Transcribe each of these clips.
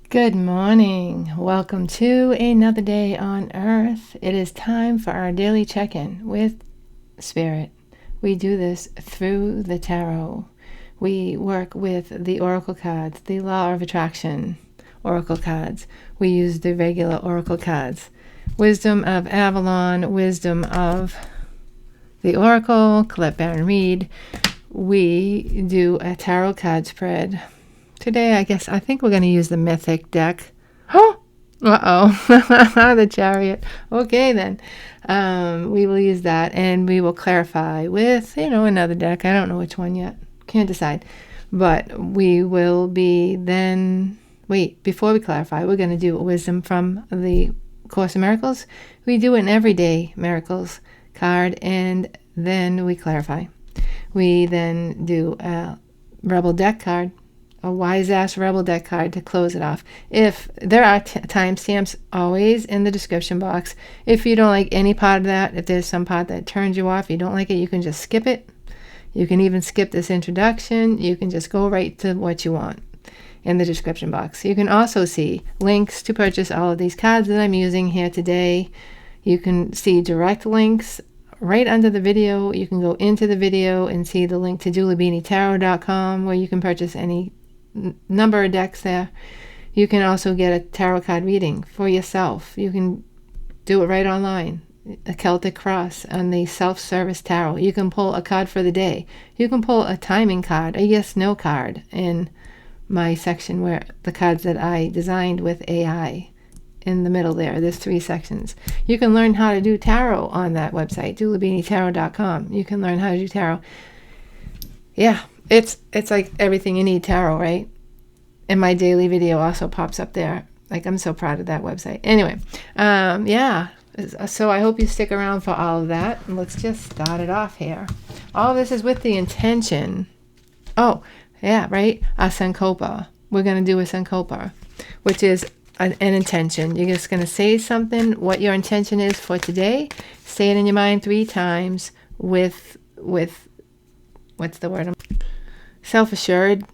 Good morning. Welcome to another day on earth. It is time for our daily check-in with Spirit. We do this through the tarot. We work with the oracle cards, the law of attraction oracle cards. We use the regular oracle cards. Wisdom of Avalon, wisdom of the oracle, Colette Baron Reed. We do a tarot card spread. Today, I think we're going to use the Mythic deck. Oh, the Chariot. Okay, then. We will use that, and we will clarify with, another deck. I don't know which one yet. Can't decide. But we will be then... Wait, before we clarify, we're going to do a wisdom from the Course in Miracles. We do an Everyday Miracles card, and then we clarify. We then do a Rebel deck card. A wise-ass Rebel deck card to close it off. If there are timestamps always in the description box. If you don't like any part of that, if there's some part that turns you off, you don't like it, you can just skip it. You can even skip this introduction. You can just go right to what you want in the description box. You can also see links to purchase all of these cards that I'm using here today. You can see direct links right under the video. You can go into the video and see the link to dulabeanietarot.com where you can purchase any number of decks there. You can also get a tarot card reading for yourself. You can do it right online. A Celtic Cross and the self-service tarot. You can pull a card for the day. You can pull a timing card, a yes/no card in my section where the cards that I designed with AI. In the middle there's 3 sections. You can learn how to do tarot on that website, dulabeanietarot.com. You can learn how to do tarot. Yeah. It's like everything you need tarot, right? And my daily video also pops up there. Like, I'm so proud of that website. Anyway, yeah. So I hope you stick around for all of that. And let's just start it off here. All of this is with the intention. Oh, yeah, right? A Sankopa. We're going to do a Sankopa, which is an intention. You're just going to say something, what your intention is for today. Say it in your mind 3 times with what's the word? Self-assured.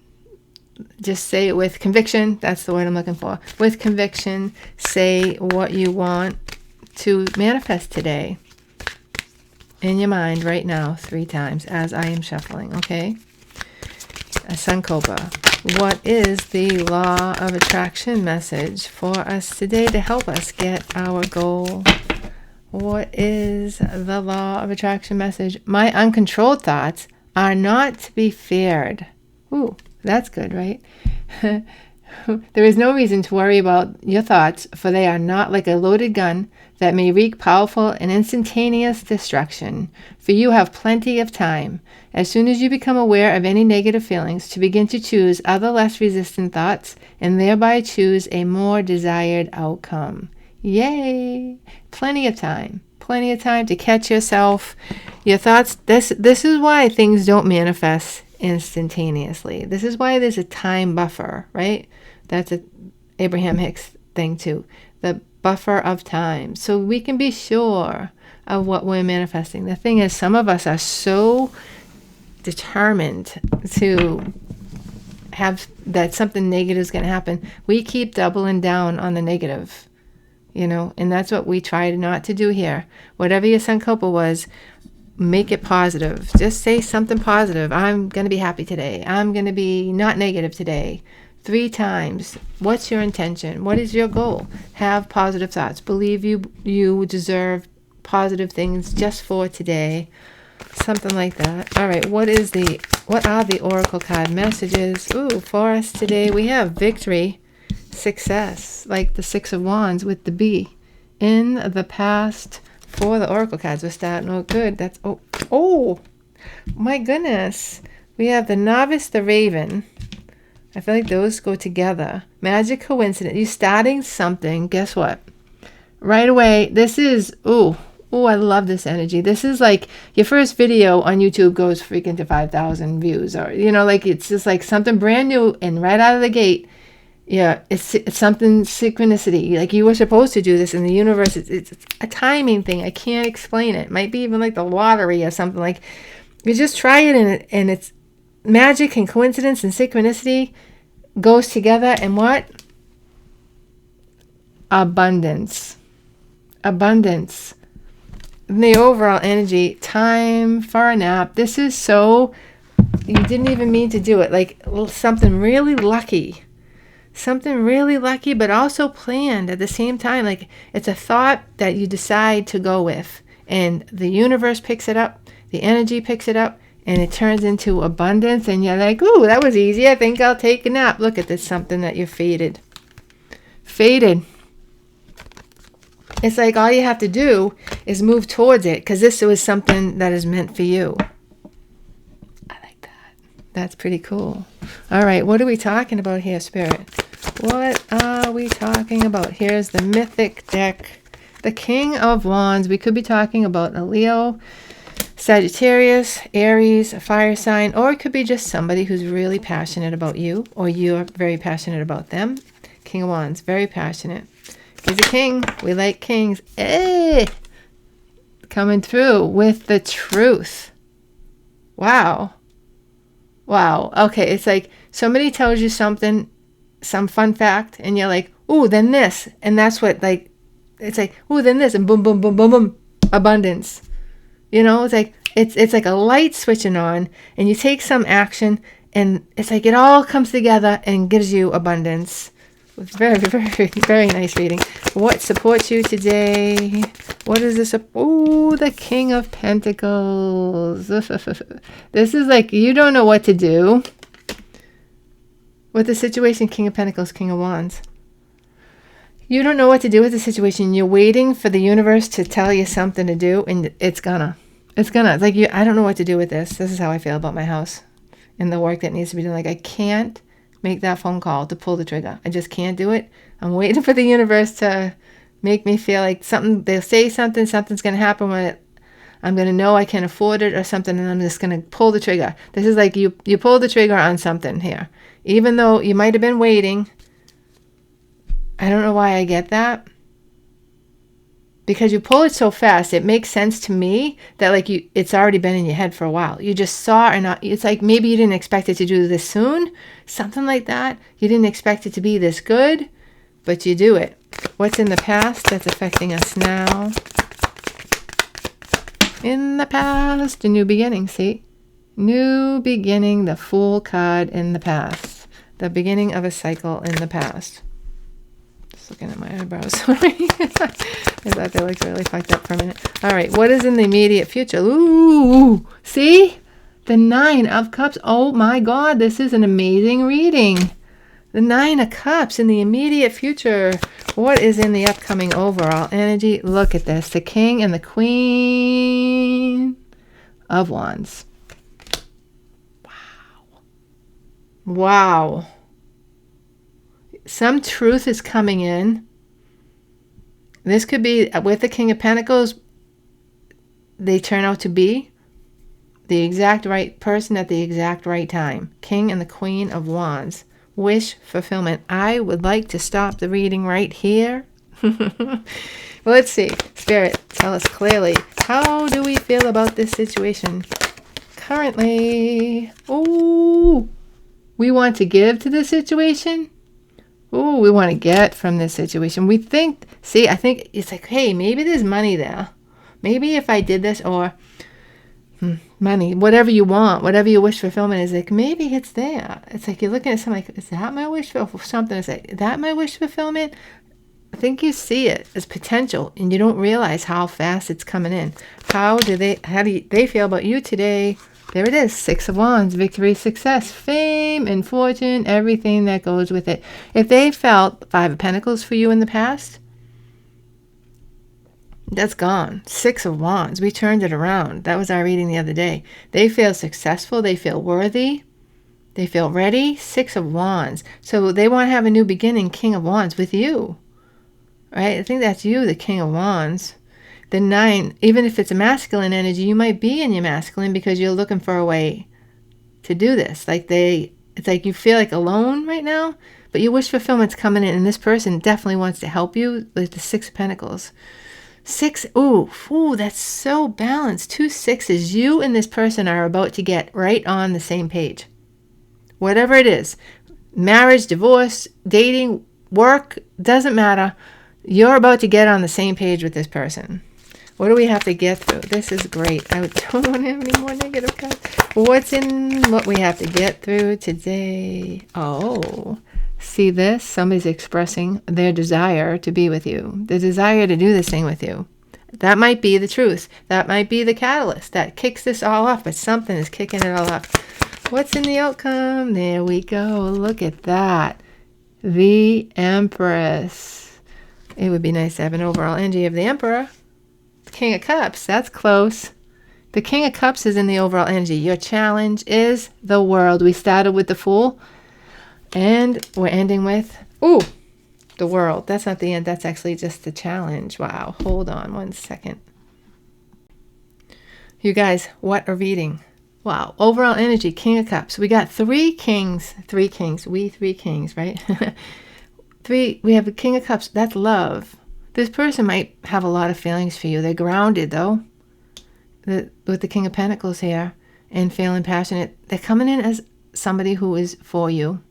Just say it with conviction. That's the word I'm looking for. With conviction, say what you want to manifest today in your mind right now 3 times as I am shuffling, okay? A Sankopa. What is the law of attraction message for us today to help us get our goal? What is the law of attraction message? My uncontrolled thoughts are not to be feared. Ooh, that's good, right? There is no reason to worry about your thoughts, for they are not like a loaded gun that may wreak powerful and instantaneous destruction. For you have plenty of time, as soon as you become aware of any negative feelings, to begin to choose other less resistant thoughts and thereby choose a more desired outcome. Yay! Plenty of time. Plenty of time to catch yourself. Your thoughts, this is why things don't manifest instantaneously. This is why there's a time buffer, right? That's a Abraham Hicks thing too. The buffer of time. So we can be sure of what we're manifesting. The thing is, some of us are so determined to have that something negative is going to happen. We keep doubling down on the negative. And that's what we try not to do here. Whatever your Sankopa was, make it positive. Just say something positive. I'm going to be happy today. I'm going to be not negative today. 3 times. What's your intention? What is your goal? Have positive thoughts. Believe you deserve positive things just for today. Something like that. All right. What are the oracle card messages? Ooh, for us today, we have victory. Success, like the 6 of Wands with the B. In the past, for the oracle cards, we're starting out good. That's oh my goodness. We have the Novice, the Raven. I feel like those go together. Magic coincidence. You're starting something. Guess what? Right away, this is I love this energy. This is like your first video on YouTube goes freaking to 5,000 views, or it's just like something brand new, and right out of the gate. Yeah, it's something synchronicity. Like, you were supposed to do this in the universe. It's a timing thing. I can't explain it. It might be even like the lottery or something. Like, you just try it, and it's magic and coincidence and synchronicity goes together. And what? abundance. Abundance. In the overall energy, time for a nap. This is so, you didn't even mean to do it. Like something really lucky. Something really lucky, but also planned at the same time. Like it's a thought that you decide to go with. And the universe picks it up. The energy picks it up. And it turns into abundance. And you're like, ooh, that was easy. I think I'll take a nap. Look at this, something that you fated. Fated. It's like all you have to do is move towards it, because this was something that is meant for you. I like that. That's pretty cool. All right, what are we talking about here, Spirit? What are we talking about? Here's the mythic deck. The King of Wands. We could be talking about a Leo, Sagittarius, Aries, a fire sign, or it could be just somebody who's really passionate about you, or you're very passionate about them. King of Wands, very passionate. He's a king. We like kings. Hey! Coming through with the truth. Wow. Wow. Okay, it's like somebody tells you something, some fun fact, and you're like, ooh, then this. And that's what, like, it's like, ooh, then this, and boom, boom, boom, boom, boom, abundance. You know, it's like a light switching on, and you take some action, and it's like it all comes together and gives you abundance. It's very, very, very nice reading. What supports you today? What is this? Oh, the King of Pentacles. This is like you don't know what to do with the situation. King of Pentacles, King of Wands. You don't know what to do with the situation. You're waiting for the universe to tell you something to do, and it's gonna. It's like I don't know what to do with this. This is how I feel about my house and the work that needs to be done. Like I can't make that phone call to pull the trigger. I just can't do it. I'm waiting for the universe to make me feel like something, they'll say something, something's going to happen when I'm going to know I can afford it or something, and I'm just going to pull the trigger. This is like you pull the trigger on something here. Even though you might have been waiting. I don't know why I get that. Because you pull it so fast, it makes sense to me that like it's already been in your head for a while. You just saw it, and it's like maybe you didn't expect it to do this soon, something like that. You didn't expect it to be this good, but you do it. What's in the past that's affecting us now? In the past, a new beginning. See, new beginning. The Fool card in the past. The beginning of a cycle in the past. Looking at my eyebrows. Sorry. I thought they looked really fucked up for a minute. All right. What is in the immediate future? Ooh. See? The 9 of Cups. Oh my God. This is an amazing reading. The 9 of Cups in the immediate future. What is in the upcoming overall energy? Look at this. The King and the Queen of Wands. Wow. Wow. Some truth is coming in. This could be with the King of Pentacles. They turn out to be the exact right person at the exact right time. King and the Queen of Wands. Wish fulfillment. I would like to stop the reading right here. Well, let's see. Spirit, tell us clearly. How do we feel about this situation currently? Ooh. We want to give to this situation. Ooh, we want to get from this situation. We think, see, I think it's like, hey, maybe there's money there. Maybe if I did this, or money, whatever you want, whatever your wish fulfillment is, like, maybe it's there. It's like you're looking at something like, is that my wish for something? It's like, is that my wish fulfillment? I think you see it as potential, and you don't realize how fast it's coming in. How do they feel about you today? There it is. 6 of Wands, victory, success, fame, and fortune, everything that goes with it. If they felt 5 of Pentacles for you in the past, that's gone. 6 of Wands. We turned it around. That was our reading the other day. They feel successful. They feel worthy. They feel ready. 6 of Wands. So they want to have a new beginning, King of Wands, with you. Right? I think that's you, the King of Wands. The 9, even if it's a masculine energy, you might be in your masculine because you're looking for a way to do this. Like it's like you feel like alone right now, but your wish fulfillment's coming in, and this person definitely wants to help you with the 6 of Pentacles. 6, ooh, that's so balanced. 2 6s. You and this person are about to get right on the same page. Whatever it is, marriage, divorce, dating, work, doesn't matter. You're about to get on the same page with this person. What do we have to get through? This is great. I don't want to have any more negative cards. What's in what we have to get through today? Oh, see this? Somebody's expressing their desire to be with you. The desire to do this thing with you. That might be the truth. That might be the catalyst that kicks this all off, but something is kicking it all off. What's in the outcome? There we go. Look at that. The Empress. It would be nice to have an overall energy of the Emperor. The King of Cups. That's close. The King of Cups is in the overall energy. Your challenge is the world. We started with the Fool, and we're ending with, the world. That's not the end. That's actually just the challenge. Wow. Hold on 1 second. You guys, what a reading. Wow. Overall energy, King of Cups. We got three kings. We three kings, right? We have the King of Cups. That's love. This person might have a lot of feelings for you. They're grounded, though. With the King of Pentacles here and feeling passionate. They're coming in as somebody who is for you.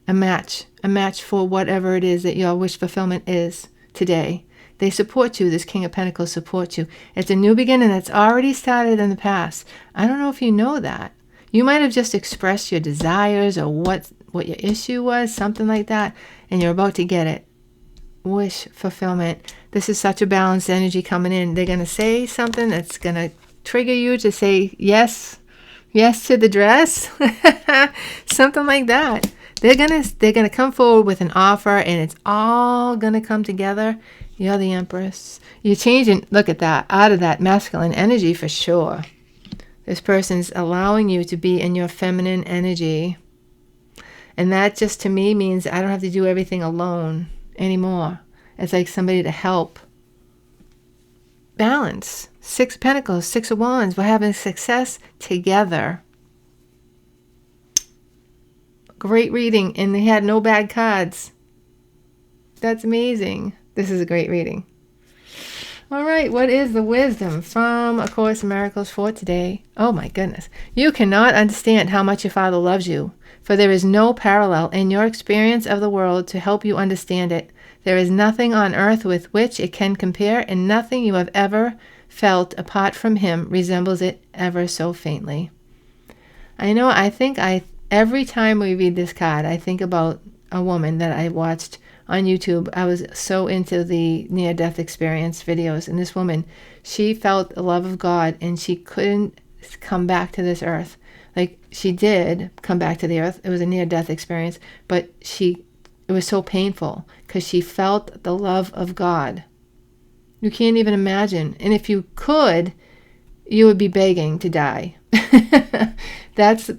A match for whatever it is that your wish fulfillment is today. They support you. This King of Pentacles supports you. It's a new beginning that's already started in the past. I don't know if you know that. You might have just expressed your desires or what your issue was, something like that, and you're about to get it. Wish fulfillment. This is such a balanced energy coming in. They're going to say something that's going to trigger you to say yes to the dress. Something like that. They're gonna come forward with an offer, and it's all gonna come together. You're the Empress. You're changing, look at that, out of that masculine energy for sure. This person's allowing you to be in your feminine energy. And that just to me means I don't have to do everything alone anymore. It's like somebody to help. Balance. 6 of Pentacles, 6 of Wands. We're having success together. Great reading, and they had no bad cards. That's amazing. This is a great reading. All right, what is the wisdom from A Course in Miracles for today? Oh my goodness. You cannot understand how much your Father loves you, for there is no parallel in your experience of the world to help you understand it. There is nothing on earth with which it can compare, and nothing you have ever felt apart from him resembles it ever so faintly. Every time we read this card, I think about a woman that I watched on YouTube. I was so into the near-death experience videos. And this woman, she felt the love of God, and she couldn't come back to this earth. Like, she did come back to the earth. It was a near-death experience. But it was so painful because she felt the love of God. You can't even imagine. And if you could, you would be begging to die. That's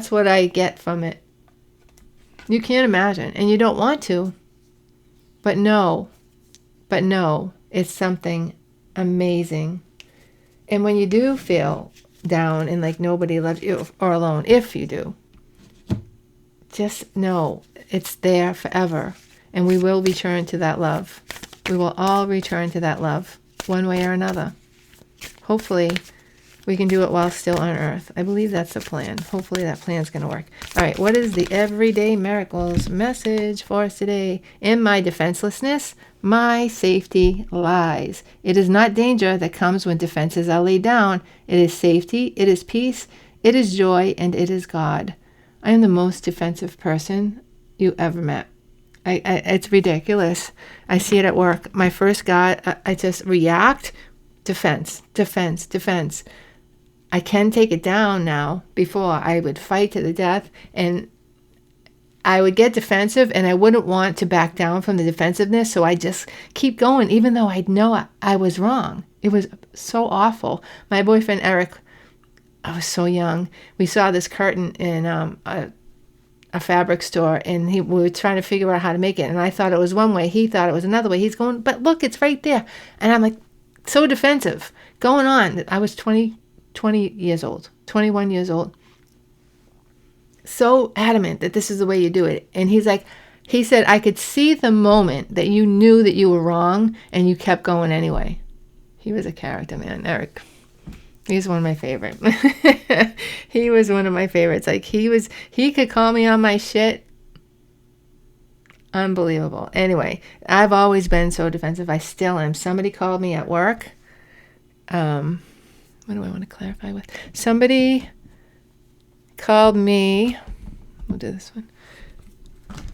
what I get from it. You can't imagine, and you don't want to. But no, it's something amazing. And when you do feel down and like nobody loves you or alone, if you do, just know it's there forever, and we will return to that love. We will all return to that love one way or another. Hopefully, we can do it while still on earth. I believe that's the plan. Hopefully that plan's going to work. All right, what is the Everyday Miracles message for us today? In my defenselessness, my safety lies. It is not danger that comes when defenses are laid down. It is safety, it is peace, it is joy, and it is God. I am the most defensive person you ever met. It's ridiculous. I see it at work. My first God, I just react. Defense. I can take it down now. Before, I would fight to the death, and I would get defensive, and I wouldn't want to back down from the defensiveness, so I just keep going, even though I know I was wrong. It was so awful. My boyfriend, Eric, I was so young. We saw this curtain in a fabric store, and we were trying to figure out how to make it, and I thought it was one way. He thought it was another way. He's going, but look, it's right there. And I'm like, so defensive. Going on. I was 21 years old. So adamant that this is the way you do it. And he said, I could see the moment that you knew that you were wrong and you kept going anyway. He was a character, man, Eric. He's one of my favorites. He was one of my favorites. Like, he could call me on my shit Unbelievable. Anyway, I've always been so defensive. I still am. Somebody called me at work. What do I want to clarify with? Somebody called me. We'll do this one.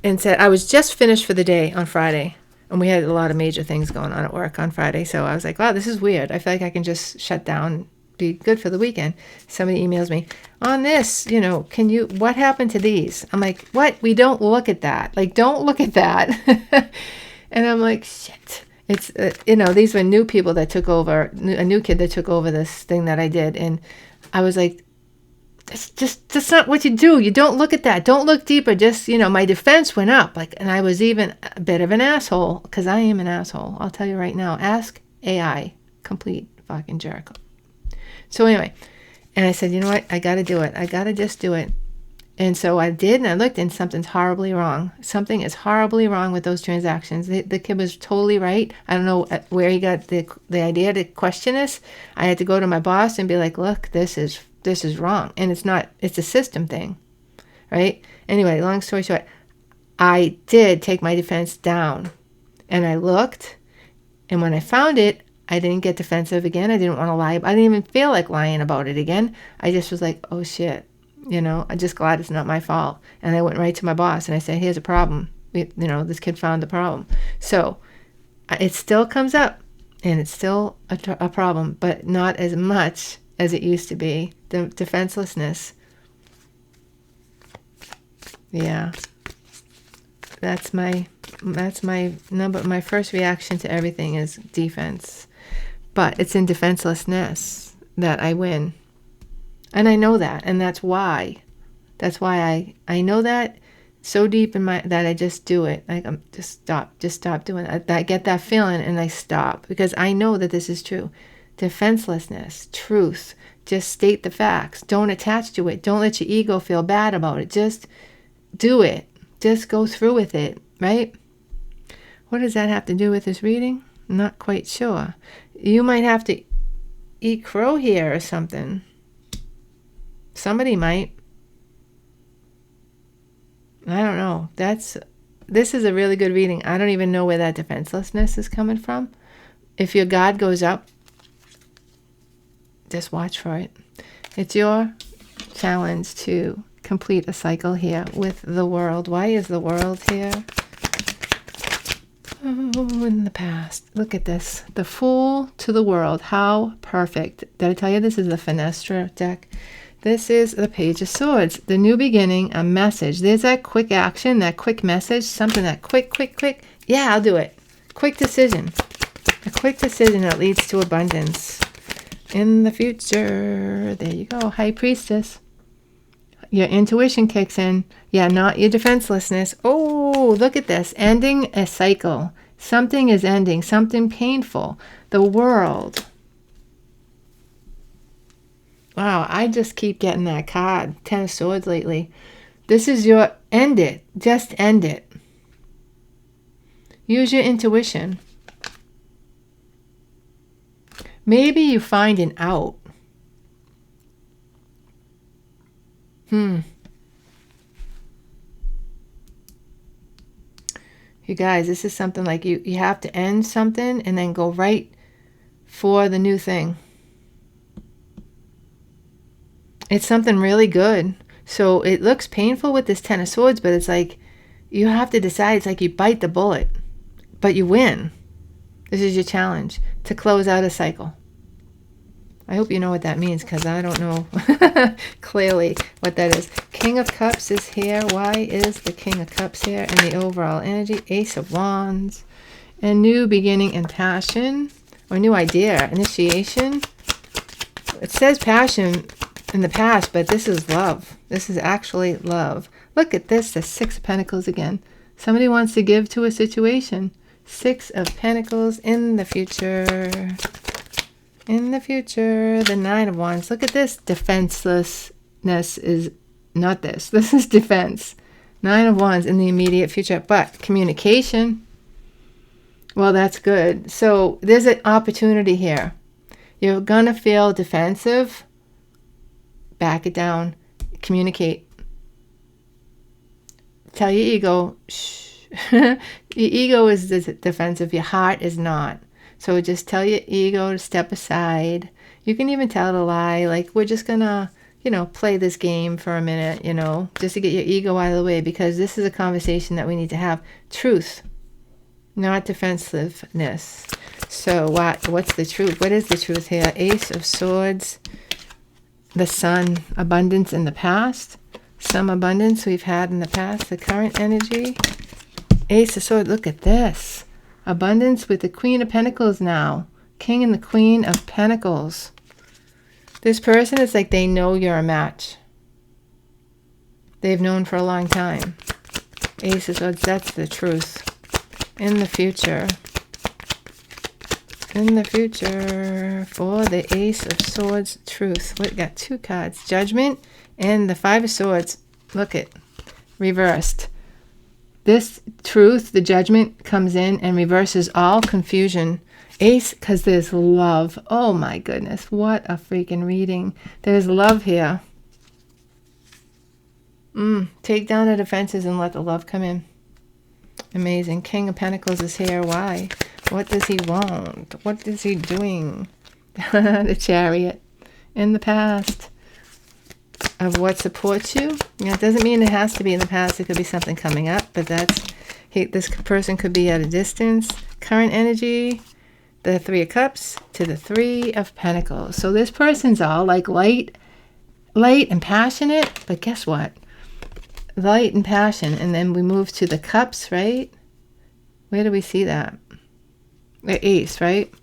And said, I was just finished for the day on Friday. And we had a lot of major things going on at work on Friday. So I was like, wow, this is weird. I feel like I can just shut down, be good for the weekend. Somebody emails me on this, what happened to these? I'm like, what? We don't look at that. Like, don't look at that. And I'm like, shit. It's, these were new people that took over, a new kid that took over this thing that I did. And I was like, that's not what you do. You don't look at that. Don't look deeper. Just, my defense went up. And I was even a bit of an asshole, because I am an asshole. I'll tell you right now. Ask AI. Complete fucking jerk. So anyway, and I said, you know what? I got to do it. I got to just do it. And so I did, and I looked, and something's horribly wrong. Something is horribly wrong with those transactions. The kid was totally right. I don't know where he got the idea to question us. I had to go to my boss and be like, look, this is wrong. And it's a system thing, right? Anyway, long story short, I did take my defense down, and I looked, and when I found it, I didn't get defensive again. I didn't want to lie. I didn't even feel like lying about it again. I just was like, oh shit. I'm just glad it's not my fault. And I went right to my boss and I said, here's a problem. This kid found the problem. So it still comes up, and it's still a problem, but not as much as it used to be. The defenselessness. Yeah. That's my number. My first reaction to everything is defense. But it's in defenselessness that I win. And I know that, and that's why I know that so deep in that I just do it. Like, I'm just stop doing it. I get that feeling and I stop, because I know that this is true. Defenselessness, truth, just state the facts. Don't attach to it. Don't let your ego feel bad about it. Just do it. Just go through with it, right? What does that have to do with this reading? I'm not quite sure. You might have to eat crow here or something. Somebody might. I don't know. This is a really good reading. I don't even know where that defenselessness is coming from. If your guard goes up, just watch for it. It's your challenge to complete a cycle here with the world. Why is the world here? Oh, in the past. Look at this. The Fool to the World. How perfect. Did I tell you this is the Fenestra deck? This is the Page of Swords, the new beginning, a message. There's that quick action, that quick message, something that quick. Yeah, I'll do it. Quick decision. A quick decision that leads to abundance in the future. There you go, High Priestess. Your intuition kicks in. Yeah, not your defenselessness. Oh, look at this. Ending a cycle. Something is ending, something painful. The World. Wow, I just keep getting that card, 10 of Swords lately. This is your end it. Just end it. Use your intuition. Maybe you find an out. You guys, this is something like you have to end something and then go right for the new thing. It's something really good. So it looks painful with this 10 of Swords, but it's like you have to decide. It's like you bite the bullet, but you win. This is your challenge to close out a cycle. I hope you know what that means, because I don't know clearly what that is. King of Cups is here. Why is the King of Cups here? And the overall energy, Ace of Wands, and new beginning and passion, or new idea, initiation. It says passion in the past, but this is love. This is actually love. Look at this, the Six of Pentacles again. Somebody wants to give to a situation. Six of Pentacles in the future. In the future, the Nine of Wands. Look at this. Defenselessness is not this. This is defense. Nine of Wands in the immediate future. But communication, well, that's good. So there's an opportunity here. You're going to feel defensive. Back it down. Communicate. Tell your ego, shh, Your ego is defensive. Your heart is not. So just tell your ego to step aside. You can even tell it to lie. Like, we're just going to, play this game for a minute, just to get your ego out of the way, because this is a conversation that we need to have. Truth, not defensiveness. So what's the truth? What is the truth here? Ace of Swords, the Sun, abundance in the past. Some abundance we've had in the past, the current energy. Ace of Swords, look at this. Abundance with the Queen of Pentacles now. King and the Queen of Pentacles. This person is like they know you're a match. They've known for a long time. Ace of Swords, that's the truth. In the future. In the future for the Ace of Swords, truth. We got 2 cards. Judgment and the 5 of Swords. Look it. Reversed. This truth, the judgment, comes in and reverses all confusion. Ace, because there's love. Oh my goodness, what a freaking reading. There's love here. Take down the defenses and let the love come in. Amazing. King of Pentacles is here. Why? What does he want? What is he doing? The Chariot. In the past. Of what supports you. It doesn't mean it has to be in the past. It could be something coming up, but this person could be at a distance. Current energy, the 3 of Cups to the 3 of Pentacles. So this person's all like light and passionate, but guess what? Light and passion, and then we move to the Cups, right? Where do we see that? The Ace, right?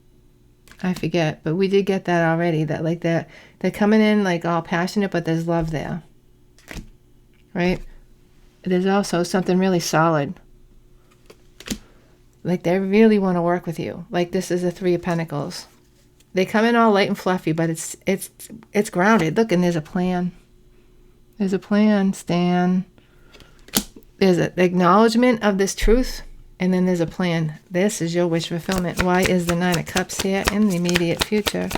I forget, but we did get that already. That like that they're coming in like all passionate, but there's love there, right? There's also something really solid. Like they really want to work with you. Like this is the 3 of Pentacles. They come in all light and fluffy, but it's grounded. Look, and there's a plan. There's a plan, Stan. There's an acknowledgement of this truth. And then there's a plan. This is your wish fulfillment. Why is the 9 of Cups here in the immediate future?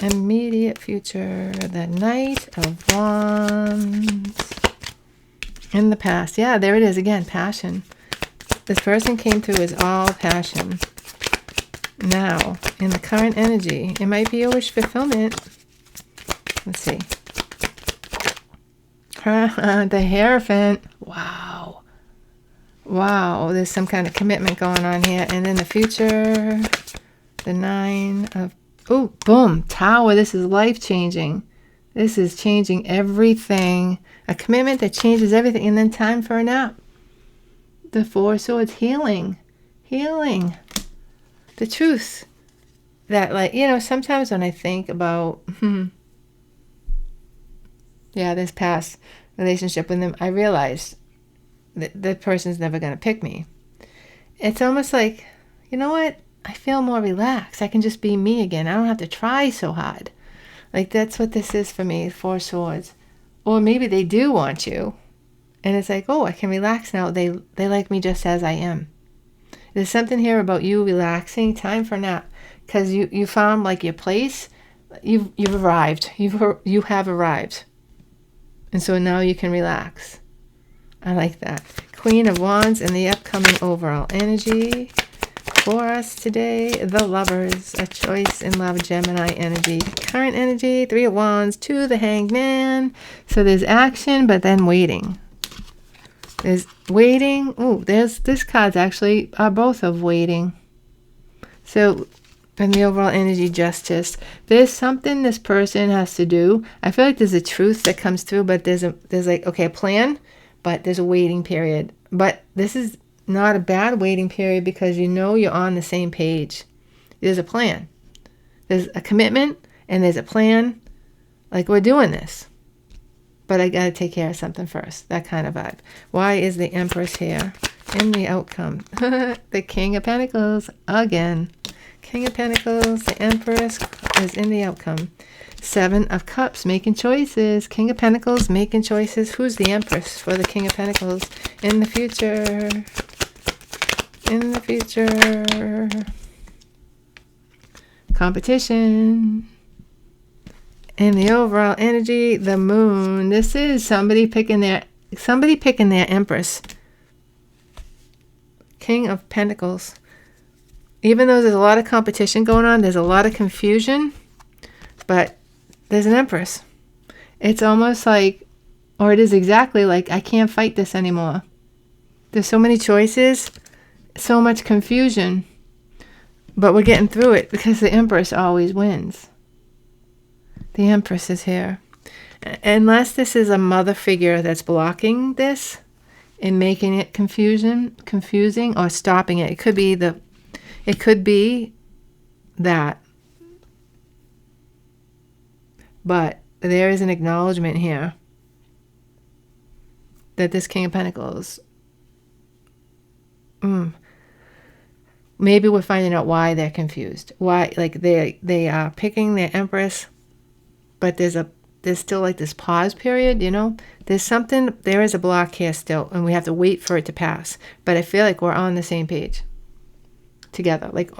Immediate future. The Knight of Wands. In the past. Yeah, there it is again. Passion. This person came through as all passion. Now, in the current energy, it might be your wish fulfillment. Let's see. The Hierophant. Wow. Wow, there's some kind of commitment going on here. And in the future, the 9 of... Oh, boom, Tower. This is life-changing. This is changing everything. A commitment that changes everything. And then time for a nap. The 4 of Swords, healing. Healing. The truth. That, like, sometimes when I think about... this past relationship with them, I realized... the person's never going to pick me. It's almost like, you know what? I feel more relaxed. I can just be me again. I don't have to try so hard. Like, that's what this is for me, 4 Swords. Or maybe they do want you. And it's like, oh, I can relax now. They like me just as I am. There's something here about you relaxing. Time for a nap. Because you found, like, your place. You've arrived. You have arrived. And so now you can relax. I like that. Queen of Wands and the upcoming overall energy for us today. The Lovers, a choice in love, Gemini energy. Current energy, 3 of Wands to the Hanged Man. So there's action, but then waiting. There's waiting. Oh, this card's actually are both of waiting. So, and the overall energy, justice. There's something this person has to do. I feel like there's a truth that comes through, but there's like, okay, a plan. But there's a waiting period. But this is not a bad waiting period because you're on the same page. There's a plan. There's a commitment and there's a plan. Like, we're doing this. But I got to take care of something first. That kind of vibe. Why is the Empress here in the outcome? The King of Pentacles again. King of Pentacles, the Empress is in the outcome. 7 of Cups, making choices. King of Pentacles, making choices. Who's the Empress for the King of Pentacles in the future? In the future. Competition. And the overall energy, the Moon. This is somebody picking their Empress. King of Pentacles. Even though there's a lot of competition going on, there's a lot of confusion, but there's an Empress. It's almost like, or it is exactly like, I can't fight this anymore. There's so many choices, so much confusion, but we're getting through it because the Empress always wins. The Empress is here. Unless this is a mother figure that's blocking this and making it confusing or stopping it. It could be that. But there is an acknowledgement here that this King of Pentacles, maybe we're finding out why they're confused. Why, like, they are picking their Empress, but there's still like this pause period, you know? There is a block here still, and we have to wait for it to pass. But I feel like we're on the same page together. Like,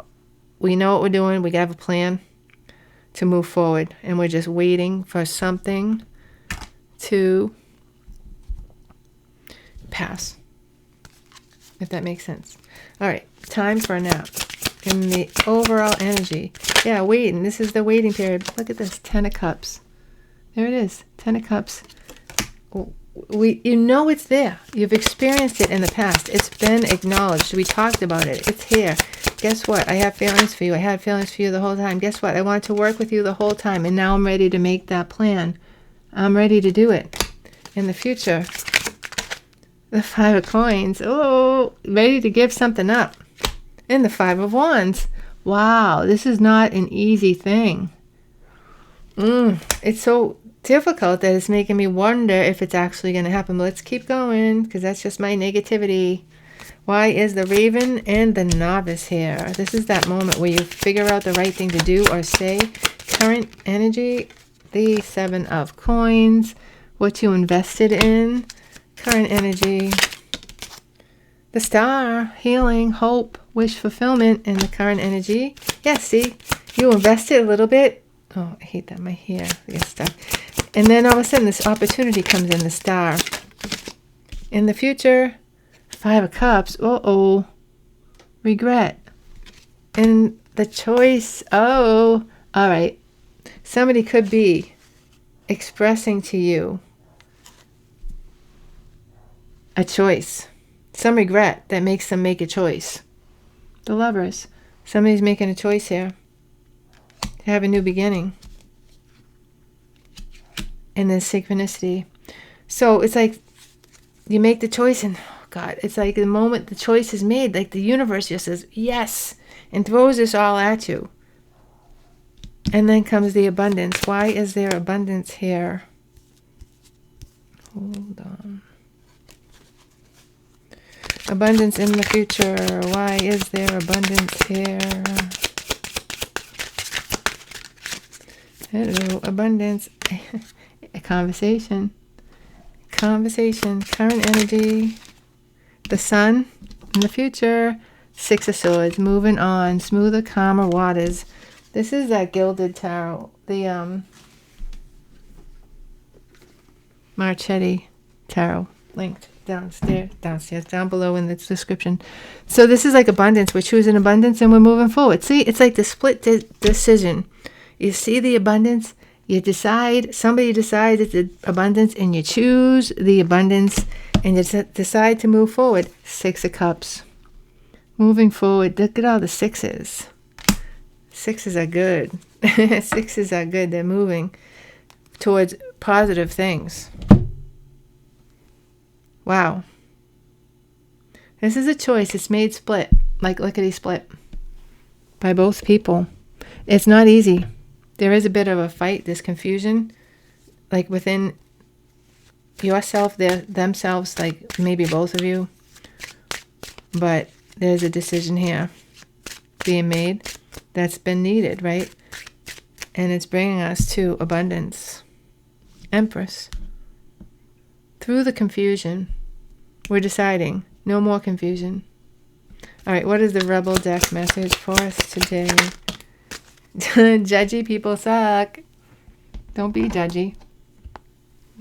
we know what we're doing. We have a plan to move forward, and we're just waiting for something to pass, if that makes sense. All right, time for a nap. In the overall energy, yeah, waiting. This is the waiting period. Look at this, 10 of Cups. There it is, 10 of Cups. You know it's there. You've experienced it in the past. It's been acknowledged. We talked about it. It's here. Guess what? I have feelings for you. I had feelings for you the whole time. Guess what? I wanted to work with you the whole time, and now I'm ready to make that plan. I'm ready to do it. In the future, the 5 of Coins. Oh, ready to give something up. And the 5 of Wands. Wow, this is not an easy thing. It's so difficult that it's making me wonder if it's actually going to happen. But let's keep going, because that's just my negativity. Why is the Raven and the Novice here? This is that moment where you figure out the right thing to do or say. Current energy, the 7 of Coins, what you invested in. Current energy, the Star, healing, hope, wish fulfillment, and the current energy. Yeah, see, you invested a little bit. Oh, I hate that, my hair gets stuck. And then all of a sudden this opportunity comes in, the Star. In the future, 5 of Cups. Regret. And the choice. Oh, all right. Somebody could be expressing to you a choice. Some regret that makes them make a choice. The Lovers. Somebody's making a choice here to have a new beginning. And then synchronicity. So it's like you make the choice, and oh God, it's like the moment the choice is made, like the universe just says yes and throws this all at you. And then comes the abundance. Why is there abundance here? Hold on. Abundance in the future. Why is there abundance here? Hello, abundance. A conversation. Current energy. The Sun in the future. 6 of Swords. Moving on. Smoother, calmer waters. This is that Gilded Tarot. The Marchetti Tarot. Linked downstairs, down below in the description. So this is like abundance. We're choosing abundance and we're moving forward. See, it's like the split decision. You see the abundance, you decide, somebody decides it's the abundance, and you choose the abundance and you decide to move forward. 6 of Cups. Moving forward. Look at all the 6s. 6s are good. 6s are good. They're moving towards positive things. Wow. This is a choice. It's made split. Like lickety split. By both people. It's not easy. There is a bit of a fight. There's confusion. Like within yourself, themselves, like maybe both of you. But there's a decision here being made that's been needed, right? And it's bringing us to abundance. Empress. Through the confusion, we're deciding no more confusion. All right, what is the Rebel deck message for us today? Judgy people suck. Don't be judgy.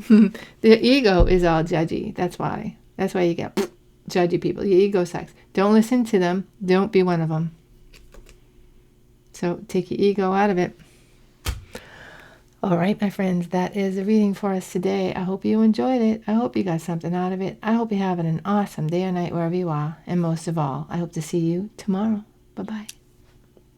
The ego is all judgy. That's why you get judgy people. Your ego sucks. Don't listen to them. Don't be one of them. So take your ego out of it. All right, my friends, that is the reading for us today. I hope you enjoyed it. I hope you got something out of it. I hope you're having an awesome day or night wherever you are. And most of all, I hope to see you tomorrow. Bye-bye.